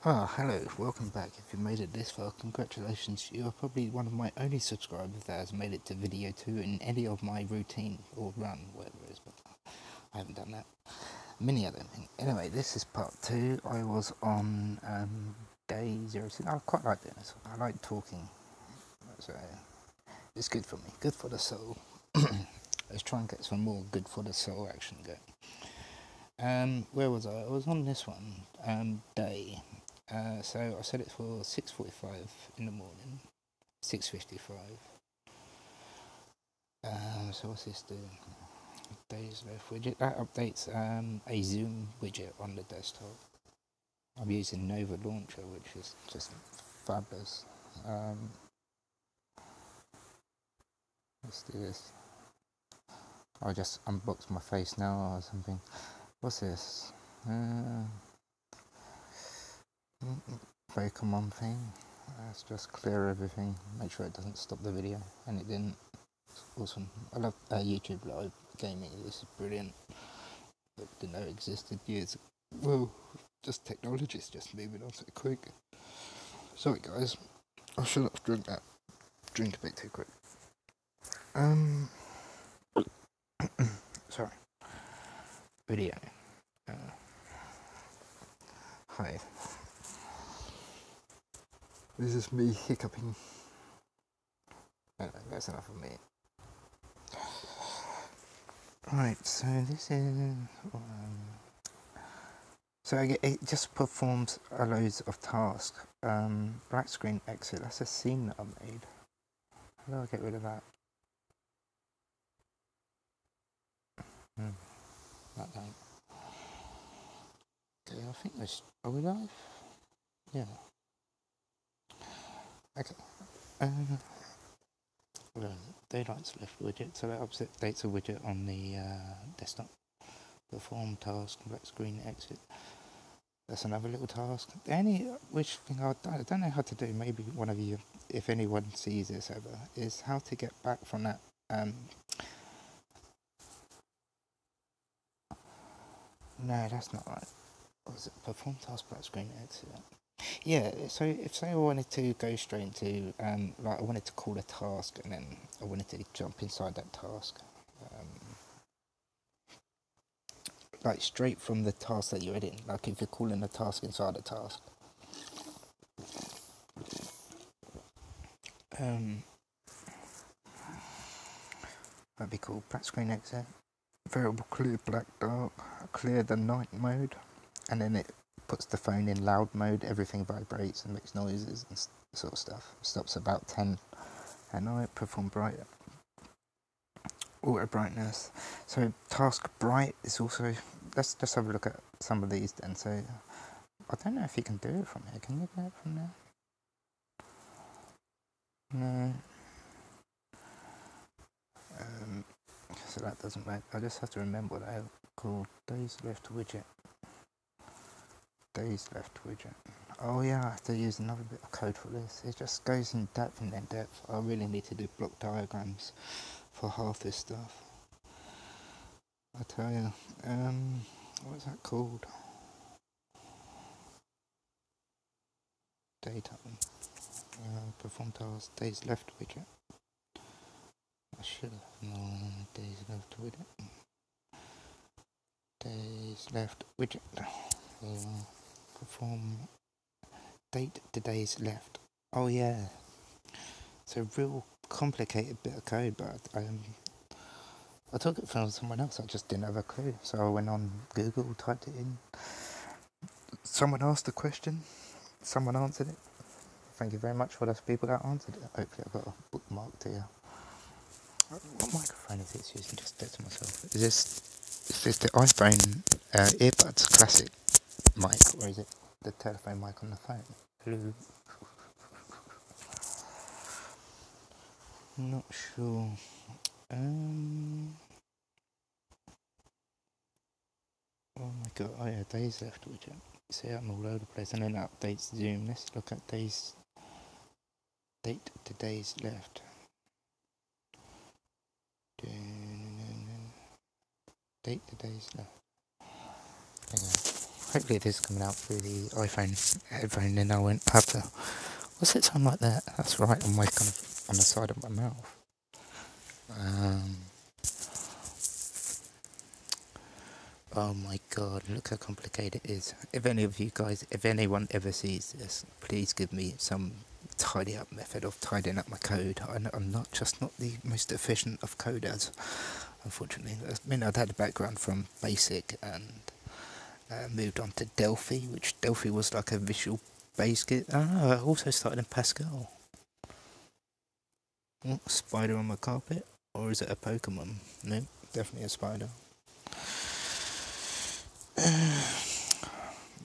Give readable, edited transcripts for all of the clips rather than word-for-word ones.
Ah, hello, welcome back. If you made it this far, congratulations. You are probably one of my only subscribers that has made it to video 2 in any of my routine or run, whatever it is, but I haven't done that. Many, I don't think. Anyway, this is part 2. I was on day 06. I quite like doing this. I like talking. So it's good for me, good for the soul. Let's try and get some more good for the soul action going. Where was I? I was on this one, day. So I set it for 6:45 in the morning, 6:55. So what's this doing? Days left widget. That updates a Zoom widget on the desktop. I'm using Nova Launcher, which is just fabulous. Let's do this. I'll just unbox my face now or something. What's this? Very common thing. Let's just clear everything, make sure it doesn't stop the video, and it didn't. It's awesome. I love YouTube Live gaming. This is brilliant. I didn't know it existed years ago. Well, just technology's just moving on so quick. Sorry guys, I should have drunk that drink a bit too quick. Sorry. Video. Hi. This is me hiccuping. Anyway, that's enough of me. Right, so this is... so it just performs a loads of tasks. Black screen exit, that's a scene that I made. How do I get rid of that? That don't. Okay, I think this... Are we live? Yeah. Okay. Daylight's left widget, so that updates a widget on the desktop. Perform task, black screen exit. That's another little task. Which thing I don't know how to do, maybe one of you, if anyone sees this ever, is how to get back from that. No, that's not right. What was it? Perform task, black screen exit. Yeah, so if say I wanted to go straight into, like I wanted to call a task and then I wanted to jump inside that task, like straight from the task that you're in, like if you're calling a task inside a task. That'd be cool. Black screen exit. Variable clear black dark. Clear the night mode, and then it puts the phone in loud mode. Everything vibrates and makes noises and sort of stuff. Stops about 10 at night. Perform bright. Auto brightness. So task bright is also. Let's have a look at some of these then. So I don't know if you can do it from here. Can you do it from there? No. So that doesn't work. I just have to remember what I called days left widget. Days left widget. Oh yeah, I have to use another bit of code for this. It just goes in depth and in depth. I really need to do block diagrams for half this stuff. I tell you. What's that called? Daytime. Perform task. Days left widget. I should have known. Days left widget. Days left widget. Perform date to days left. Oh yeah. It's a real complicated bit of code, but I took it from someone else. I just didn't have a clue. So I went on Google, typed it in. Someone asked a question. Someone answered it. Thank you very much for those people that answered it. Hopefully I've got a bookmark here. What microphone is this using? Just dead to myself. Is this the iPhone earbuds classic mic, or is it the telephone mic on the phone? Hello. Not sure. Oh my god, oh yeah, days left widget. See, I'm all over the place, and then it updates Zoom. Let's look at days. Date to days left. Date to days left. Okay. Hopefully this is coming out through the iPhone headphone, and I won't have to. What's it sound like that? That's right on my kind of on the side of my mouth. Oh my god, look how complicated it is. If any of you guys, if anyone ever sees this, please give me some tidy up method of tidying up my code. I'm not the most efficient of coders, unfortunately. I mean, I'd had a background from Basic and moved on to Delphi, which Delphi was like a Visual Basic. I also started in Pascal. Oh, spider on my carpet? Or is it a Pokemon? No, definitely a spider.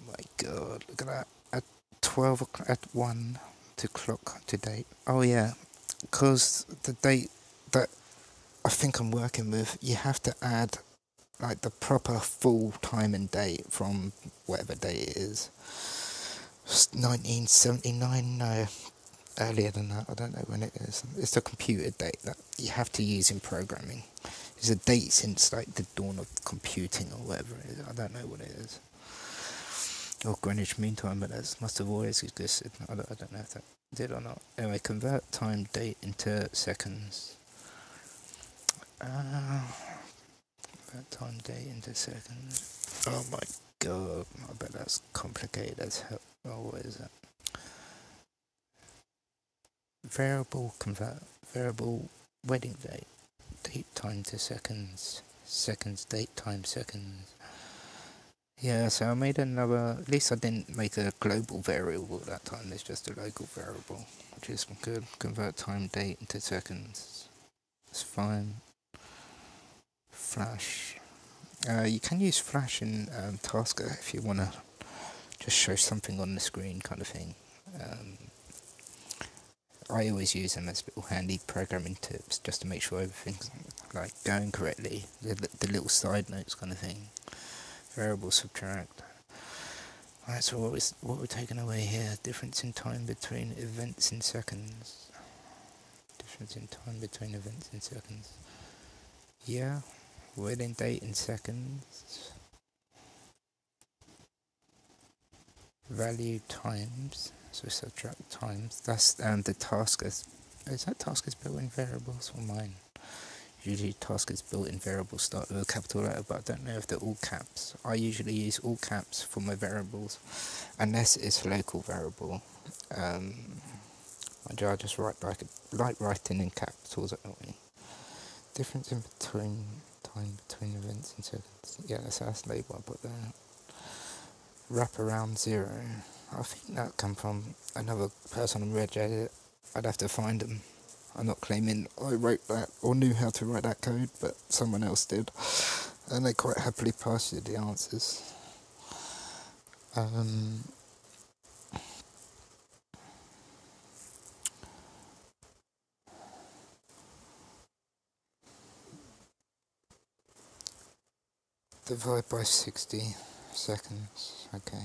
My god, look at that. At 12 o'clock, at 1 to clock to date. Oh yeah, because the date that I think I'm working with, you have to add like the proper full time and date from whatever date it is. 1979, no, earlier than that, I don't know when it is. It's the computer date that you have to use in programming. It's a date since like the dawn of computing or whatever it is. I don't know what it is. Or Greenwich Mean Time, but that must have always existed. I don't know if that did or not. Anyway, convert time date into seconds. Convert time date into seconds. Oh my god, I bet that's complicated as hell. Oh, what is it? Variable wedding date. Date time to seconds. Seconds, date time, seconds. Yeah, so I made another, at least I didn't make a global variable that time, it's just a local variable, which is good. Convert time date into seconds. It's fine. Flash. You can use Flash in Tasker if you want to just show something on the screen kind of thing. I always use them as little handy programming tips just to make sure everything's like going correctly. The little side notes kind of thing. Variable subtract. Right, so what we're taking away here? Difference in time between events in seconds. Difference in time between events in seconds. Yeah, wedding date in seconds. Value times. So subtract times. That's the task is that task is built in variables or mine? Usually task is built in variables start with a capital letter, but I don't know if they're all caps. I usually use all caps for my variables, unless it's a local variable. I just write like writing in capitals that way. Difference in between time between events and seconds. Yeah, that's label I put there. Wrap around 0. I think that come from another person on Reddit. I'd have to find them. I'm not claiming I wrote that or knew how to write that code, but someone else did, and they quite happily passed you the answers. Divide by 60 seconds. Okay.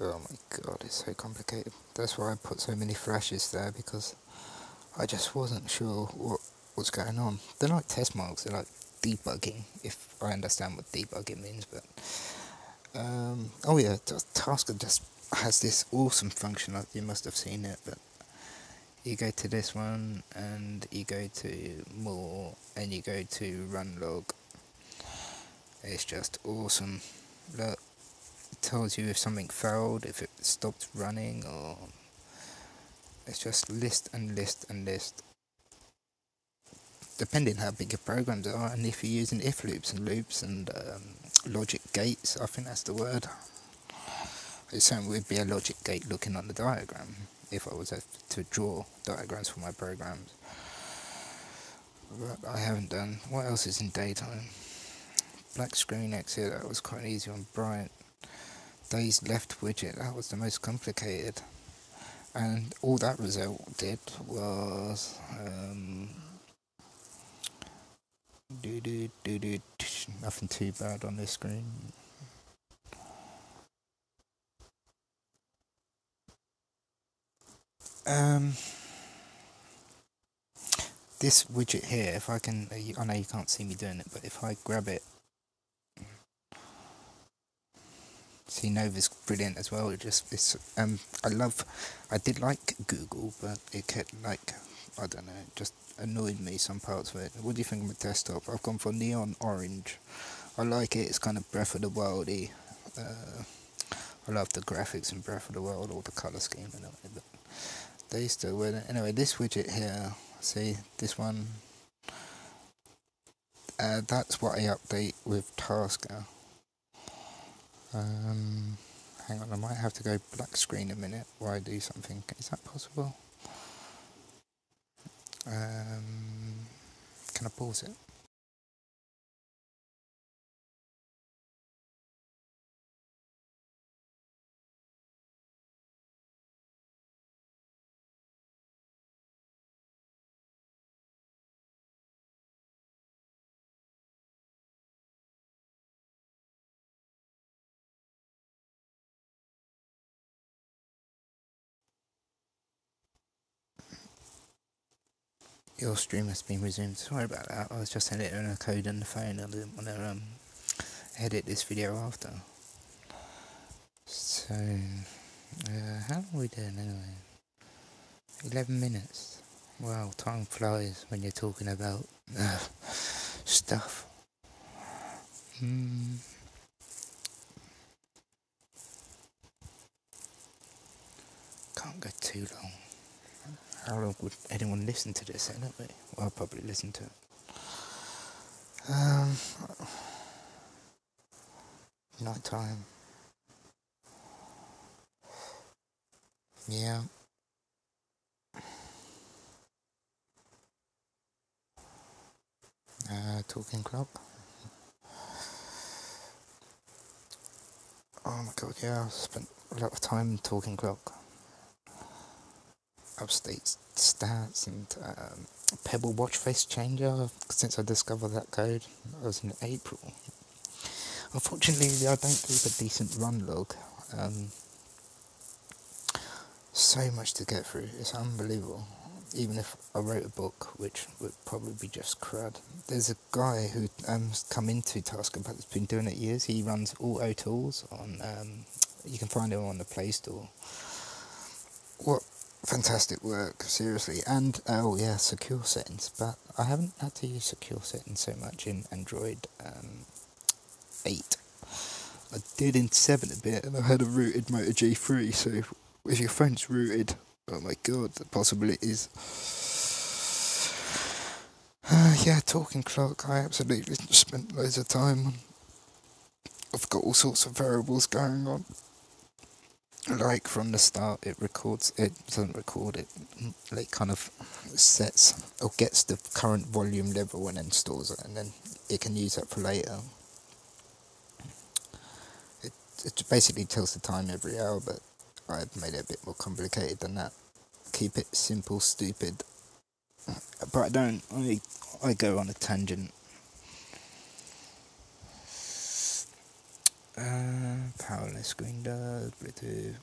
Oh my god, it's so complicated. That's why I put so many flashes there, because I just wasn't sure what's going on. They're like test marks, they're like debugging, if I understand what debugging means, but oh yeah, Tasker just has this awesome function, like you must have seen it, but you go to this one and you go to more and you go to run log. It's just awesome. Look, it tells you if something failed, if it stopped running, or it's just list and list and list, depending how big your programs are, and if you're using if loops and logic gates. I think that's the word. It certainly would be a logic gate looking on the diagram if I was to draw diagrams for my programs, but I haven't done. What else is in daytime? Black screen exit, that was quite easy on bright. Days left widget, that was the most complicated, and all that result did was nothing too bad on this screen. This widget here, if I can, I know you can't see me doing it, but if I grab it, See, Nova's brilliant as well. I did like Google, but it kept like, I don't know, it just annoyed me some parts of it. What do you think of my desktop? I've gone for neon orange. I like it. It's kind of Breath of the Wildy. I love the graphics in Breath of the Wild, all the colour scheme and everything, but they still with it. Anyway, this widget here, see, this one, that's what I update with Tasker. Hang on, I might have to go black screen a minute while I do something. Is that possible? Can I pause it? Your stream has been resumed. Sorry about that. I was just editing a code on the phone. I didn't want to edit this video after. So, how long are we doing anyway? 11 minutes. Wow, time flies when you're talking about stuff. Can't go too long. How long would anyone listen to this anyway? Well, I'll probably listen to it. Night time. Yeah. Talking clock. Oh my god, yeah, I've spent a lot of time talking clock. Upstate stats and Pebble watch face changer since I discovered that code. That was in April. Unfortunately, I don't keep a decent run log. So much to get through, it's unbelievable. Even if I wrote a book, which would probably be just crud. There's a guy who come into Tasker, but has been doing it years. He runs Auto Tools on. You can find him on the Play Store. What fantastic work, seriously. And oh yeah, secure settings. But I haven't had to use secure settings so much in Android 8. I did in 7 a bit, and I had a rooted Moto G3. So if your phone's rooted, oh my god, the possibilities. Yeah, talking clock, I absolutely spent loads of time on. I've got all sorts of variables going on. Like from the start, it doesn't record it, like kind of sets or gets the current volume level and then stores it, and then it can use that for later. It basically tells the time every hour, but I've made it a bit more complicated than that. Keep it simple, stupid. But I don't. I go on a tangent. Powerless screen does Bluetooth,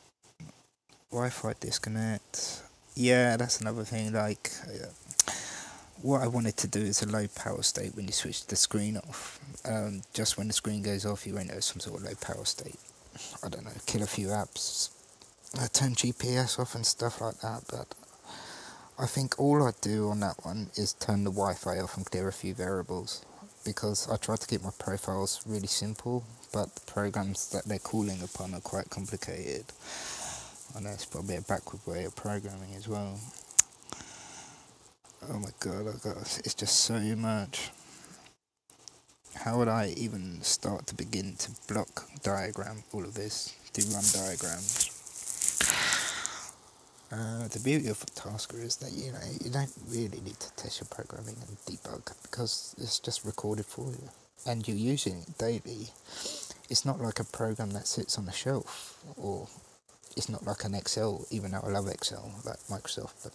Wi-Fi disconnect. Yeah, that's another thing. Like, what I wanted to do is a low power state when you switch the screen off. Just when the screen goes off, you won't know some sort of low power state. I don't know, kill a few apps, turn GPS off and stuff like that. But I think all I do on that one is turn the Wi-Fi off and clear a few variables, because I try to keep my profiles really simple, but the programs that they're calling upon are quite complicated. I know it's probably a backward way of programming as well. Oh my god, it's just so much. How would I even start to begin to block diagram all of this, do run diagrams? The beauty of Tasker is that you don't really need to test your programming and debug, because it's just recorded for you and you're using it daily. It's not like a program that sits on the shelf, or it's not like an Excel, even though I love Excel, like Microsoft, but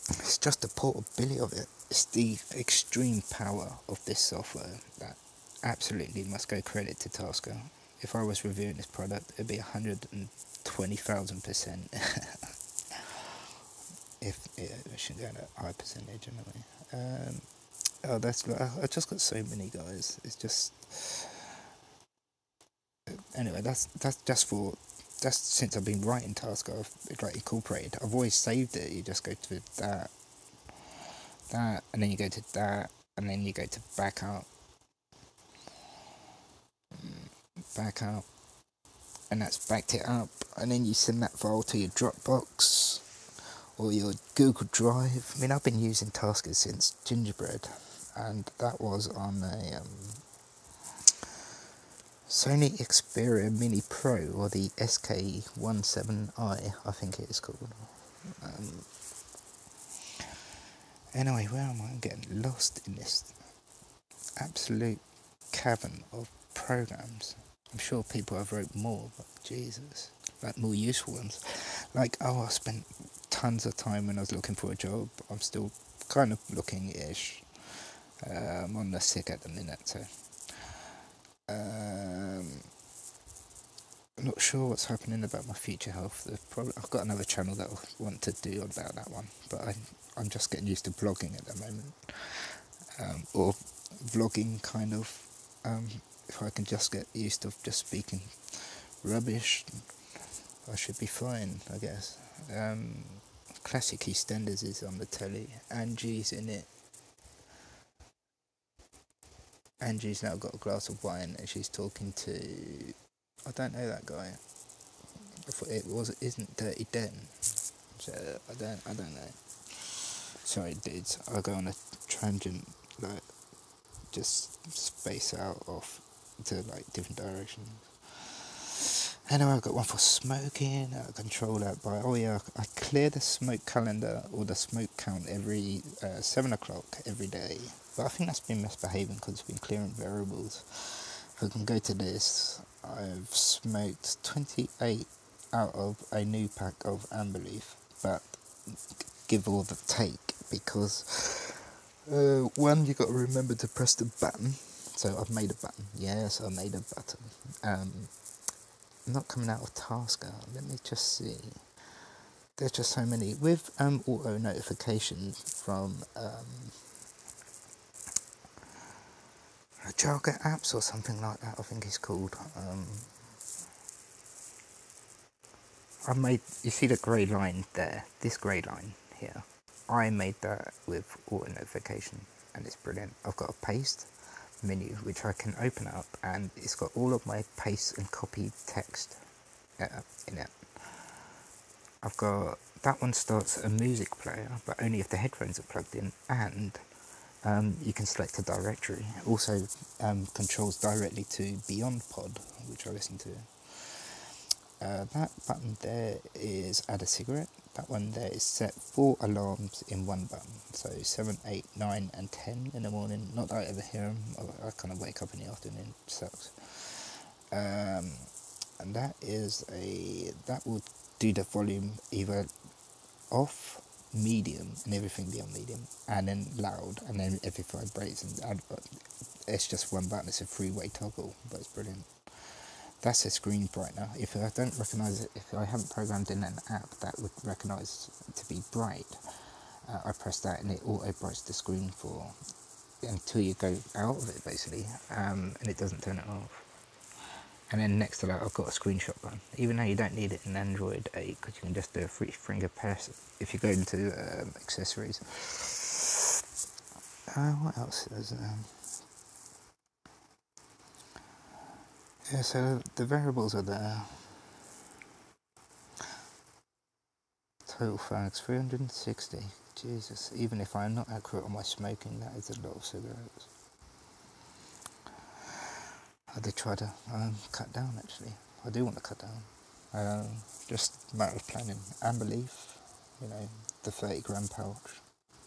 it's just the portability of it. It's the extreme power of this software that absolutely must go credit to Tasker. If I was reviewing this product, it'd be 120,000%. If it should go at a high percentage anyway. I just got so many guys. It's just anyway, that's since I've been writing tasks, I've like incorporated. I've always saved it. You just go to that, and then you go to that, and then you go to backup, and that's backed it up, and then you send that file to your Dropbox or your Google Drive. I mean, I've been using Tasker since Gingerbread, and that was on a Sony Xperia Mini Pro, or the SK17i, I think it is called. Anyway, where am I? I'm getting lost in this absolute cavern of programs. I'm sure people have wrote more, but Jesus, like more useful ones. Like, I spent tons of time when I was looking for a job. I'm still kind of looking-ish. I'm on the sick at the minute, so I'm not sure what's happening about my future health. I've got another channel that I want to do about that one, but I'm just getting used to blogging at the moment, or vlogging kind of. If I can just get used to just speaking rubbish, I should be fine, I guess. Classic EastEnders is on the telly. Angie's in it. Angie's now got a glass of wine and she's talking to, I don't know that guy. I thought isn't Dirty Den. So I don't know. Sorry dudes, I'll go on a tangent, like just space out off to like different directions. Anyway, I've got one for smoking. I control that by, I clear the smoke calendar or the smoke count every 7 o'clock every day. But I think that's been misbehaving because it's been clearing variables. If I can go to this, I've smoked 28 out of a new pack of Amber Leaf, but give all the take because one, you got to remember to press the button. So I've made a button. Yes, I made a button. Not coming out of Tasker. Let me just see. There's just so many with auto notifications from Jargon apps or something like that. I think it's called. I made. You see the grey line there. This grey line here. I made that with auto notification, and it's brilliant. I've got a paste menu which I can open up, and it's got all of my paste and copy text in it. I've got that one starts a music player, but only if the headphones are plugged in, and you can select a directory. It also controls directly to Beyond Pod, which I listen to. That button there is add a cigarette. That one there is set 4 alarms in one button. So 7, 8, 9 and 10 in the morning. Not that I ever hear them. I kind of wake up in the afternoon. It sucks. And that will do the volume either off, medium, and everything be on medium, and then loud, and then everything vibrates. And it's just one button. It's a 3-way toggle, but it's brilliant. That's a screen brightener. If I don't recognise it, if I haven't programmed in an app that would recognise it to be bright, I press that and it auto brights the screen for until you go out of it, basically, and it doesn't turn it off. And then next to that, I've got a screenshot button. Even though you don't need it in Android 8, because you can just do a finger press if you go into accessories. What else is yeah, so the variables are there. Total fags, 360. Jesus, even if I'm not accurate on my smoking, that is a lot of cigarettes. I did try to cut down, actually. I do want to cut down. Just a matter of planning. Amber Leaf, the 30-gram pouch.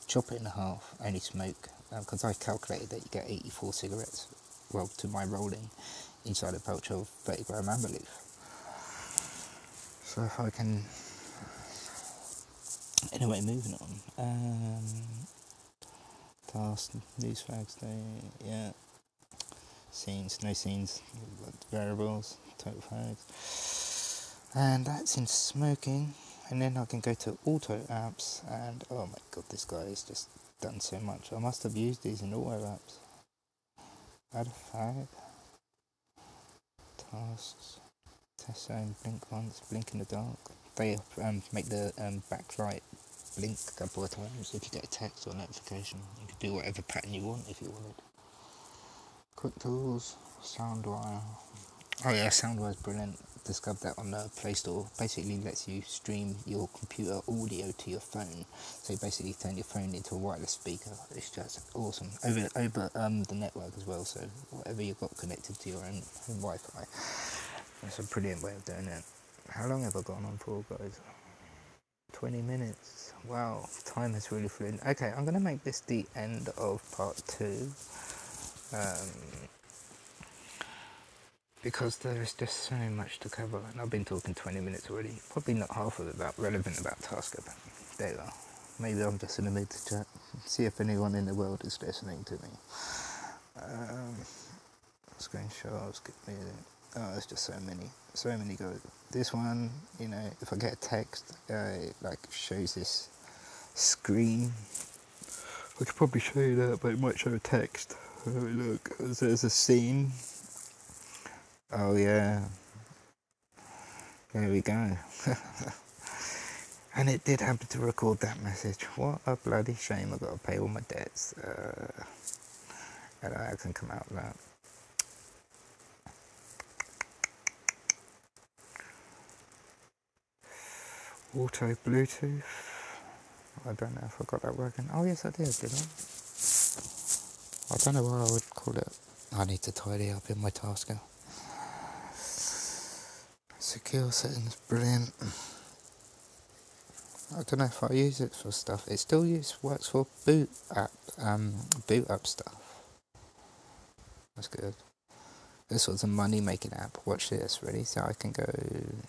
Chop it in half, only smoke. Because I calculated that you get 84 cigarettes, well, to my rolling, inside a pouch of 30-gram Amber Leaf. So if I can... Anyway, moving on. Task, news fags day, yeah. Scenes, no scenes, variables, total fags. And that's in smoking. And then I can go to auto apps, and oh my god, this guy has just done so much. I must have used these in auto apps. Add a fag. tasks, test zone, blink once, blink in the dark. They make the backlight blink a couple of times if you get a text or notification. You can do whatever pattern you want if you wanted. Quick tools, SoundWire. Oh yeah, SoundWire is brilliant. Discovered that on the Play Store. Basically lets you stream your computer audio to your phone. So you basically turn your phone into a wireless speaker. It's just awesome. Over the network as well, so whatever you've got connected to your own Wi-Fi. That's a brilliant way of doing it. How long have I gone on for, guys? 20 minutes. Wow, time has really flown. Okay, I'm going to make this the end of part 2. Because there is just so much to cover, and I've been talking 20 minutes already. Probably not half of it relevant about Tasker, but there you are. Maybe I'm just in the mood to chat. See if anyone in the world is listening to me. Screenshots, get me. Oh, there's just so many guys. This one, you know, if I get a text, it like shows this screen. I could probably show you that, but it might show a text. Oh, look, there's a scene. Oh yeah, there we go. And it did happen to record that message. What a bloody shame, I've got to pay all my debts. And I can come out of that. Auto Bluetooth. I don't know if I got that working. Oh yes I did I? I don't know what I would call it. I need to tidy up in my Tasker. Secure settings, brilliant. I don't know if I use it for stuff. It still works for boot up stuff. That's good. This was a money making app. Watch this, ready? So I can go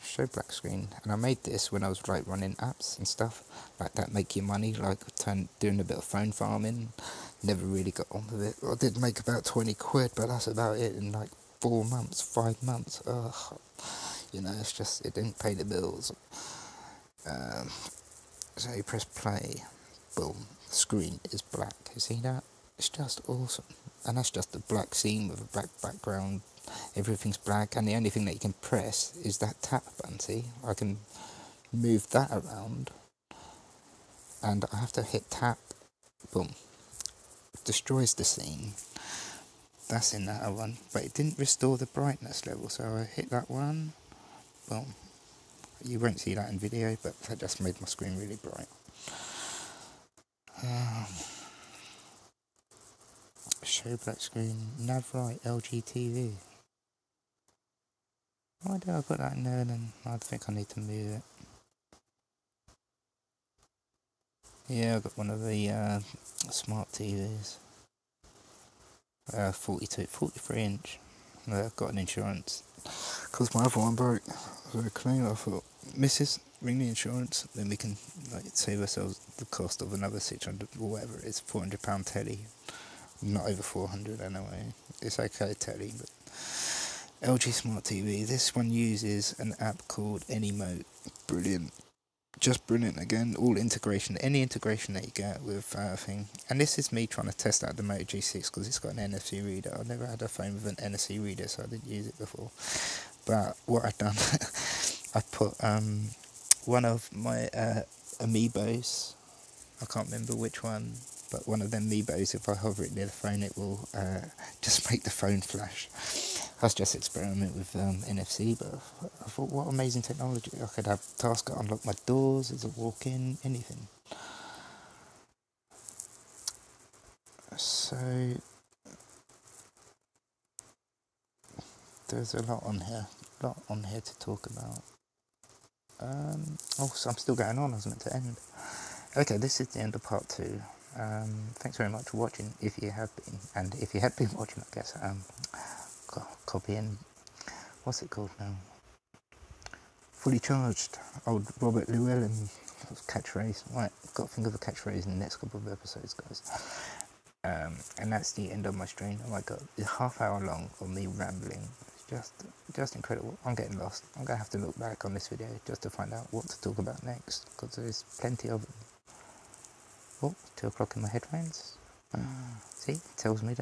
show black screen, and I made this when I was like running apps and stuff like that make you money, like doing a bit of phone farming. Never really got on with it. I did make about 20 quid, but that's about it in like 4 months, 5 months. Ugh. You know, it's just, it didn't pay the bills. So you press play, boom, the screen is black. You see that? It's just awesome. And that's just a black scene with a black background. Everything's black, and the only thing that you can press is that tap button. See, I can move that around, and I have to hit tap, boom, destroys the scene. That's in that one, but it didn't restore the brightness level, so I hit that one, boom. You won't see that in video, but that just made my screen really bright. Show black screen, nav right, LG TV. Why did I put that in there then? I think I need to move it. Yeah, I got one of the smart TVs. 43 inch. I've got an insurance. Because my other one broke. So I thought, Mrs., ring the insurance, then we can like save ourselves the cost of another 600 or whatever it is, £400 telly. Not over 400 anyway. It's okay telly, but LG Smart TV. This one uses an app called Anymote. Brilliant. Just brilliant again. All integration, any integration that you get with thing. And this is me trying to test out the Moto G6 because it's got an NFC reader. I've never had a phone with an NFC reader, so I didn't use it before. But what I've done, I've put one of my Amiibos. I can't remember which one, but one of them Amiibos, if I hover it near the phone, it will just make the phone flash. That's just experiment with NFC, but I thought, what amazing technology. I could have Tasker unlock my doors as I walk in, anything. So, there's a lot on here to talk about. So I'm still going on, I was meant to end. Okay, this is the end of part 2. Thanks very much for watching, if you have been, and if you have been watching, I guess, copying, what's it called now? Fully Charged, old Robert Llewellyn catchphrase. Right, got to think of a catchphrase in the next couple of episodes, guys. And that's the end of my stream. Oh my god, it's half hour long of me rambling. It's just incredible. I'm getting lost. I'm going to have to look back on this video just to find out what to talk about next, because there's plenty of them. Oh, 2 o'clock in my headphones. See, it tells me that